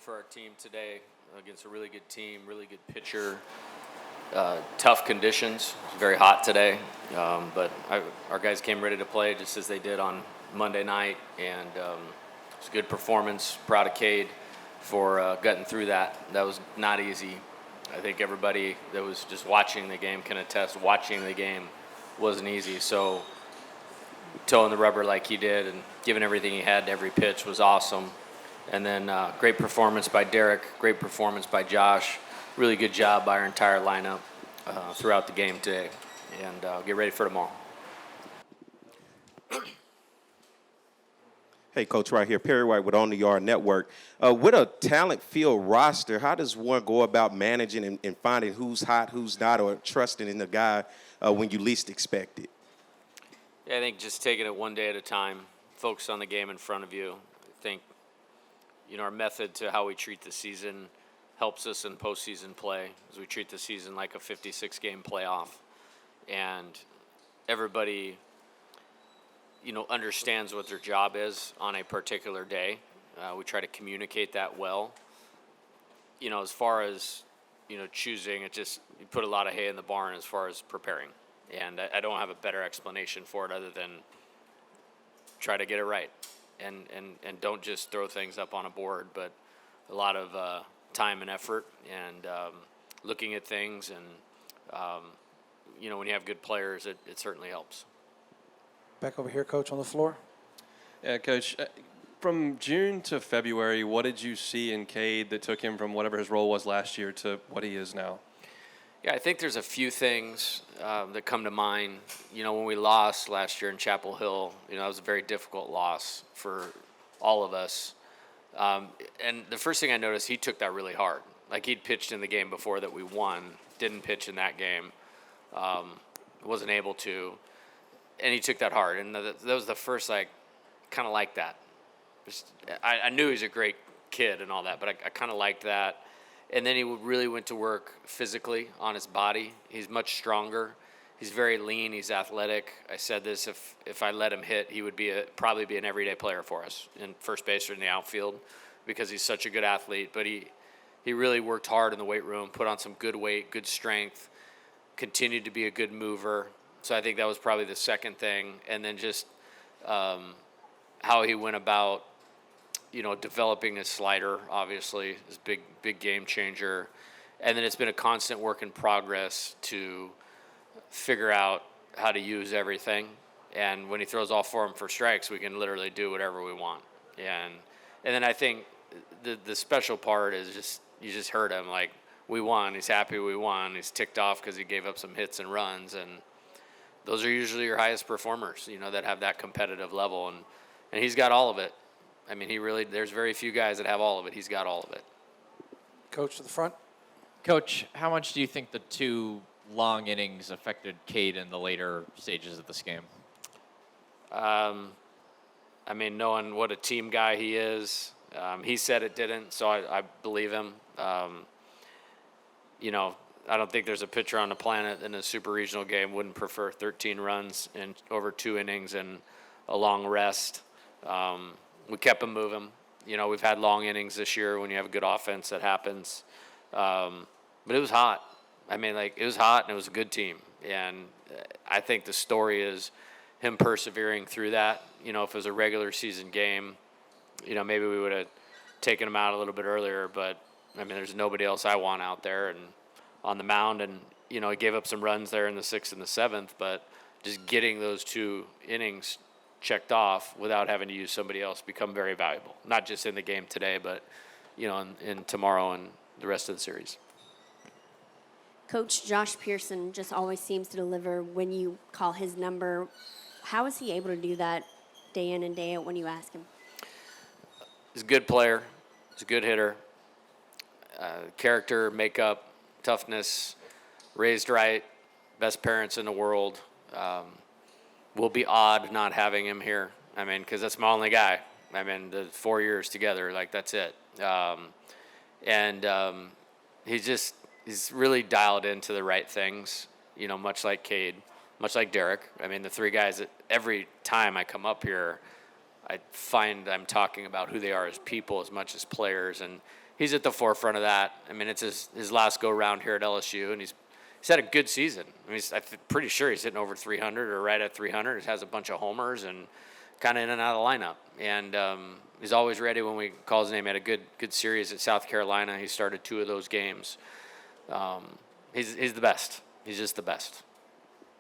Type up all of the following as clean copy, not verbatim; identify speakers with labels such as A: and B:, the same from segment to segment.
A: for our team today against a really good team, really good pitcher. Tough conditions. It's very hot today, but our guys came ready to play just as they did on Monday night, and it's a good performance. Proud of Cade for getting through that. That was not easy. I think everybody that was just watching the game can attest. Watching the game wasn't easy. So toeing the rubber like he did and giving everything he had to every pitch was awesome. And then great performance by Derek, great performance by Josh. Really good job by our entire lineup throughout the game today. And get ready for tomorrow.
B: Hey, Coach, right here, Perry White with On the Yard Network. With a talent-filled roster, how does one go about managing and finding who's hot, who's not, or trusting in the guy when you least expect it?
A: Yeah, I think just taking it one day at a time, focus on the game in front of you. I think, our method to how we treat the season helps us in postseason play, as we treat the season like a 56-game playoff. And everybody, understands what their job is on a particular day. We try to communicate that well. As far as, choosing, you put a lot of hay in the barn as far as preparing. And I don't have a better explanation for it other than try to get it right. And don't just throw things up on a board, but a lot of time and effort and looking at things. And, when you have good players, it certainly helps.
C: Back over here, Coach, on the floor.
D: Yeah, Coach, from June to February, what did you see in Cade that took him from whatever his role was last year to what he is now?
A: Yeah, I think there's a few things that come to mind. When we lost last year in Chapel Hill, it was a very difficult loss for all of us. And the first thing I noticed, he took that really hard. Like, he'd pitched in the game before that we won, didn't pitch in that game, wasn't able to. And he took that hard, and that was the first, kind of like that. I knew he's a great kid and all that, but I kind of liked that. And then he really went to work physically on his body. He's much stronger. He's very lean. He's athletic. I said this, if I let him hit, he would probably be an everyday player for us in first base or in the outfield because he's such a good athlete. But he really worked hard in the weight room, put on some good weight, good strength, continued to be a good mover. So I think that was probably the second thing. And then just how he went about, developing his slider, obviously, is big game changer. And then it's been a constant work in progress to figure out how to use everything. And when he throws all 4 of them for strikes, we can literally do whatever we want. And then I think the special part is you just heard him, we won. He's happy we won. He's ticked off because he gave up some hits and runs. And those are usually your highest performers, that have that competitive level. And he's got all of it. I mean, there's very few guys that have all of it. He's got all of it.
C: Coach to the front.
E: Coach, how much do you think the 2 long innings affected Cade in the later stages of this game?
A: Knowing what a team guy he is, he said it didn't, so I believe him. I don't think there's a pitcher on the planet in a super regional game wouldn't prefer 13 runs in over 2 innings and a long rest. We kept him moving. We've had long innings this year when you have a good offense that happens. But it was hot. It was hot and it was a good team. And I think the story is him persevering through that. If it was a regular season game, maybe we would have taken him out a little bit earlier. But, there's nobody else I want out there and on the mound. And, he gave up some runs there in the 6th and the 7th. But just getting those 2 innings checked off without having to use somebody else become very valuable, not just in the game today, but in tomorrow and the rest of the series.
F: Coach Josh Pearson just always seems to deliver when you call his number. How is he able to do that day in and day out when you ask him?
A: He's a good player. He's a good hitter. Character, makeup, toughness, raised right, best parents in the world. Will be odd not having him here. Because that's my only guy. The 4 years together, that's it. He's really dialed into the right things, much like Cade, much like Derek. The 3 guys that every time I come up here, I find I'm talking about who they are as people as much as players. And he's at the forefront of that. I mean, it's his last go round here at LSU, and he's had a good season. I mean, pretty sure he's hitting over 300 or right at 300. He has a bunch of homers and kind of in and out of the lineup. And he's always ready when we call his name. He had a good series at South Carolina. He started 2 of those games. He's the best. He's just the best.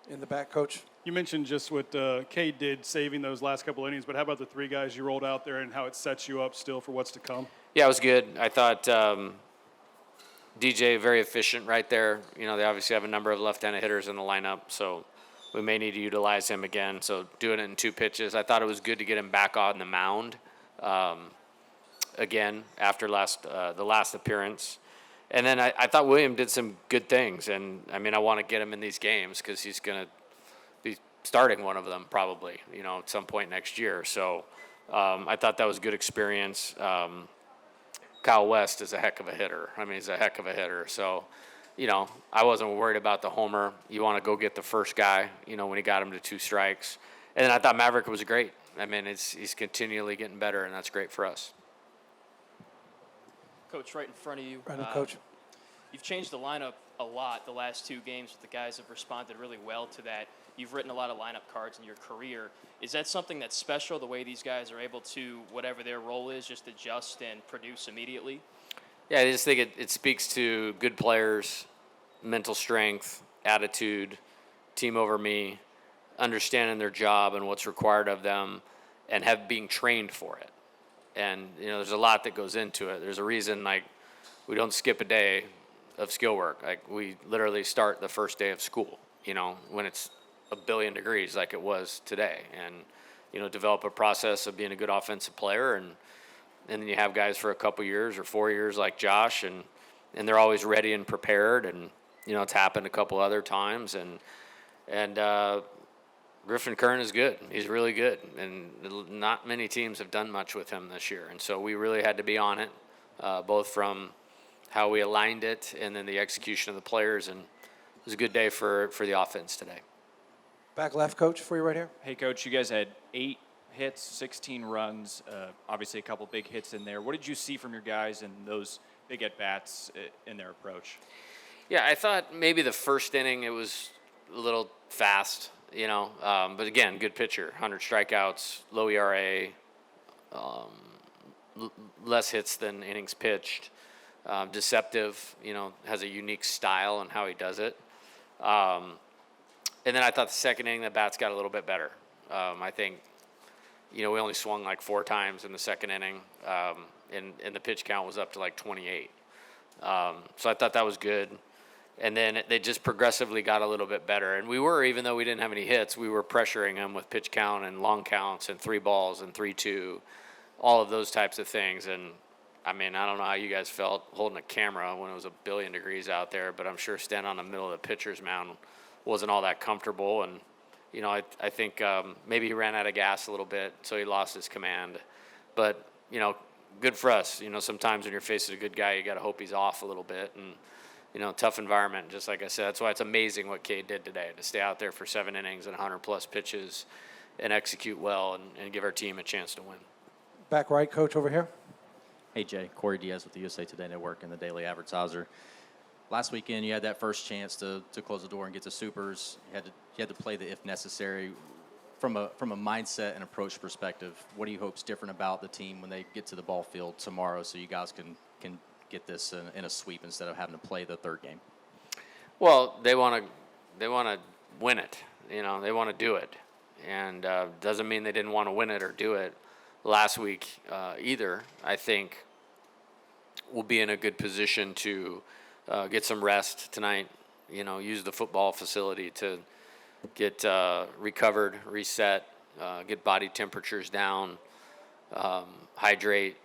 C: In the back, Coach.
G: You mentioned just what Cade did, saving those last couple innings, but how about the 3 guys you rolled out there and how it sets you up still for what's to come?
A: Yeah, it was good. I thought DJ very efficient right there. You know, they obviously have a number of left-handed hitters in the lineup, so we may need to utilize him again. So doing it in 2 pitches, I thought it was good to get him back on the mound again after the last appearance. And then I thought William did some good things, and I mean I want to get him in these games because he's going to be starting one of them probably, you know, at some point next year. So I thought that was good experience. Kyle West is a heck of a hitter. I mean, he's a heck of a hitter. So, you know, I wasn't worried about the homer. You want to go get the first guy, you know, when he got him to 2 strikes. And then I thought Maverick was great. I mean, he's continually getting better, and that's great for us.
H: Coach, right in front of you.
C: Right on, Coach.
H: You've changed the lineup a lot the last 2 games. The guys have responded really well to that. You've written a lot of lineup cards in your career. Is that something that's special, the way these guys are able to, whatever their role is, just adjust and produce immediately?
A: Yeah, I just think it speaks to good players, mental strength, attitude, team over me, understanding their job and what's required of them, and being trained for it. And, you know, there's a lot that goes into it. There's a reason, like, we don't skip a day of skill work. Like, we literally start the first day of school, you know, when it's 1 billion degrees like it was today. And, you know, develop a process of being a good offensive player. And then you have guys for a couple years or 4 years like Josh, and they're always ready and prepared. And, you know, it's happened a couple other times. And Griffin Kern is good. He's really good, and not many teams have done much with him this year. And so we really had to be on it, both from how we aligned it and then the execution of the players. And it was a good day for the offense today.
C: Back left, Coach, for you right here.
I: Hey, Coach, you guys had 8 hits, 16 runs, obviously a couple big hits in there. What did you see from your guys in those big at-bats in their approach?
A: Yeah, I thought maybe the first inning it was a little fast, you know. But again, good pitcher, 100 strikeouts, low ERA, less hits than innings pitched. Deceptive, you know, has a unique style on how he does it. And then I thought the second inning, the bats got a little bit better. I think, you know, we only swung like 4 times in the second inning, and the pitch count was up to like 28. So I thought that was good. And then they just progressively got a little bit better. And we were, even though we didn't have any hits, we were pressuring them with pitch count and long counts and 3 balls and 3-2, all of those types of things. And, I mean, I don't know how you guys felt holding a camera when it was 1 billion degrees out there, but I'm sure standing on the middle of the pitcher's mound wasn't all that comfortable. And, you know, I think maybe he ran out of gas a little bit, so he lost his command. But, you know, good for us. You know, sometimes when you're facing a good guy, you got to hope he's off a little bit. And, you know, tough environment, just like I said. That's why it's amazing what Cade did today, to stay out there for 7 innings and 100-plus pitches and execute well and give our team a chance to win.
C: Back right, Coach, over here.
J: Hey, Jay. Corey Diaz with the USA Today Network and the Daily Advertiser. Last weekend, you had that first chance to close the door and get to Supers. You had to play the if necessary. From a mindset and approach perspective, what do you hope's different about the team when they get to the ball field tomorrow, so you guys can get this in a sweep instead of having to play the 3rd game?
A: Well, they want to win it. You know, they want to do it, and doesn't mean they didn't want to win it or do it last week either. I think we'll be in a good position to get some rest tonight. You know, use the football facility to get recovered, reset, get body temperatures down, hydrate,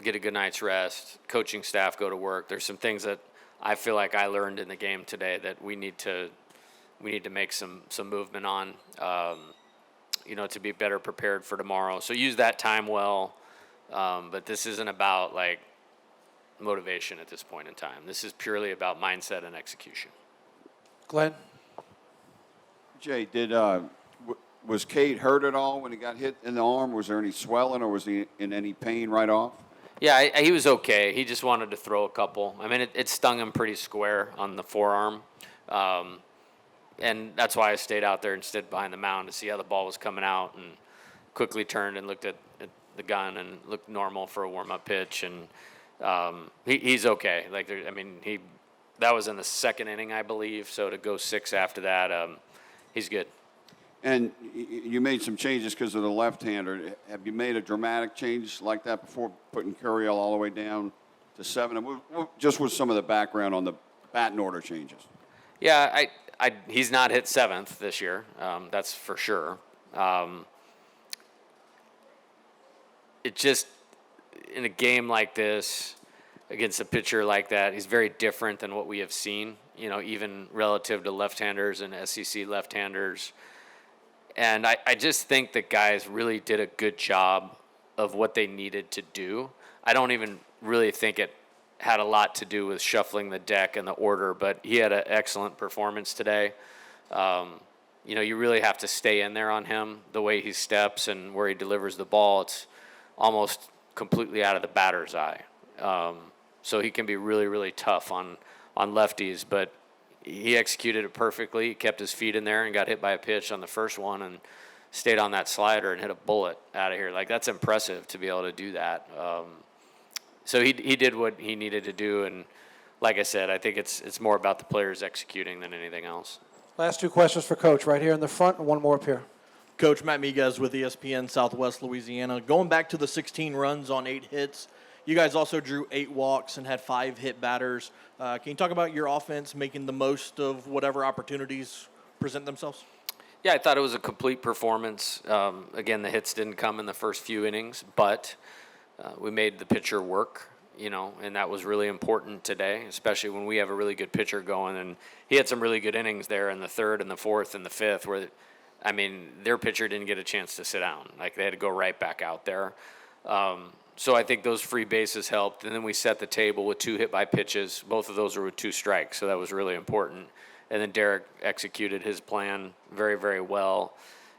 A: get a good night's rest, coaching staff go to work. There's some things that I feel like I learned in the game today that we need to make some movement on, you know, to be better prepared for tomorrow. So use that time well, but this isn't about like motivation at this point in time. This is purely about mindset and execution.
C: Glenn.
K: Jay, was Cade hurt at all when he got hit in the arm? Was there any swelling, or was he in any pain right off?
A: Yeah, he was okay. He just wanted to throw a couple. I mean, it stung him pretty square on the forearm. And that's why I stayed out there and stood behind the mound to see how the ball was coming out, and quickly turned and looked at the gun and looked normal for a warm-up pitch. And he's okay. That was in the second inning, I believe. So to go 6 after that, he's good.
K: And you made some changes because of the left-hander. Have you made a dramatic change like that before, putting Curiel all the way down to 7? And just with some of the background on the batting order changes.
A: Yeah, he's not hit 7th this year. That's for sure. It just, in a game like this, against a pitcher like that, he's very different than what we have seen, even relative to left-handers and SEC left-handers. And I just think that guys really did a good job of what they needed to do. I don't even really think it had a lot to do with shuffling the deck and the order, but he had an excellent performance today. You really have to stay in there on him, the way he steps and where he delivers the ball. It's almost completely out of the batter's eye. So he can be really, really tough on lefties, but he executed it perfectly. He kept his feet in there and got hit by a pitch on the first one and stayed on that slider and hit a bullet out of here. That's impressive to be able to do that. So he did what he needed to do, and like I said, I think it's more about the players executing than anything else.
C: Last 2 questions for Coach right here in the front, and one more up here.
L: Coach, Matt Miguez with ESPN Southwest Louisiana. Going back to the 16 runs on 8 hits, you guys also drew 8 walks and had 5 hit batters. Can you talk about your offense making the most of whatever opportunities present themselves?
A: Yeah, I thought it was a complete performance. Again, the hits didn't come in the first few innings, but we made the pitcher work, and that was really important today, especially when we have a really good pitcher going. And he had some really good innings there in the 3rd and the 4th and the 5th where, their pitcher didn't get a chance to sit down. They had to go right back out there. So I think those free bases helped. And then we set the table with 2 hit by pitches. Both of those were with 2 strikes, so that was really important. And then Derek executed his plan very, very well.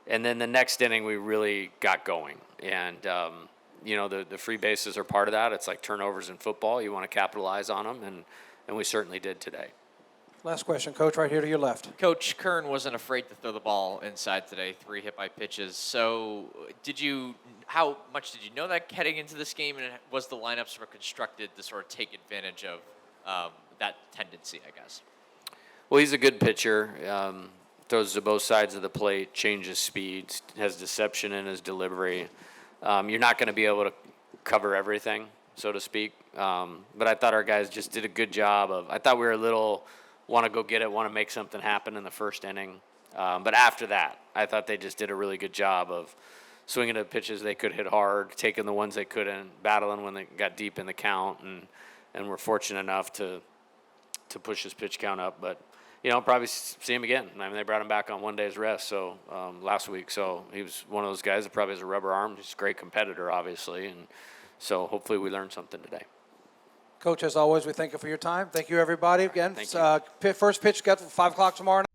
A: And then the next inning, we really got going. And, the free bases are part of that. It's like turnovers in football. You want to capitalize on them, and we certainly did today.
C: Last question, Coach, right here to your left.
E: Coach, Kern wasn't afraid to throw the ball inside today, 3 hit by pitches. So how much did you know that heading into this game, and was the lineup sort of constructed to sort of take advantage of that tendency, I guess?
A: Well, he's a good pitcher. Throws to both sides of the plate, changes speeds, has deception in his delivery. You're not going to be able to cover everything, so to speak. But I thought our guys just did a good job I thought we were a little want to go get it, want to make something happen in the first inning. But after that, I thought they just did a really good job of swinging at pitches they could hit hard, taking the ones they couldn't, battling when they got deep in the count, and we're fortunate enough to push his pitch count up. But, probably see him again. They brought him back on 1 day's rest last week. So he was one of those guys that probably has a rubber arm. He's a great competitor, obviously. And so hopefully we learned something today.
C: Coach, as always, we thank you for your time. Thank you, everybody. Again,
A: Thank you.
C: First pitch got 5 o'clock tomorrow night.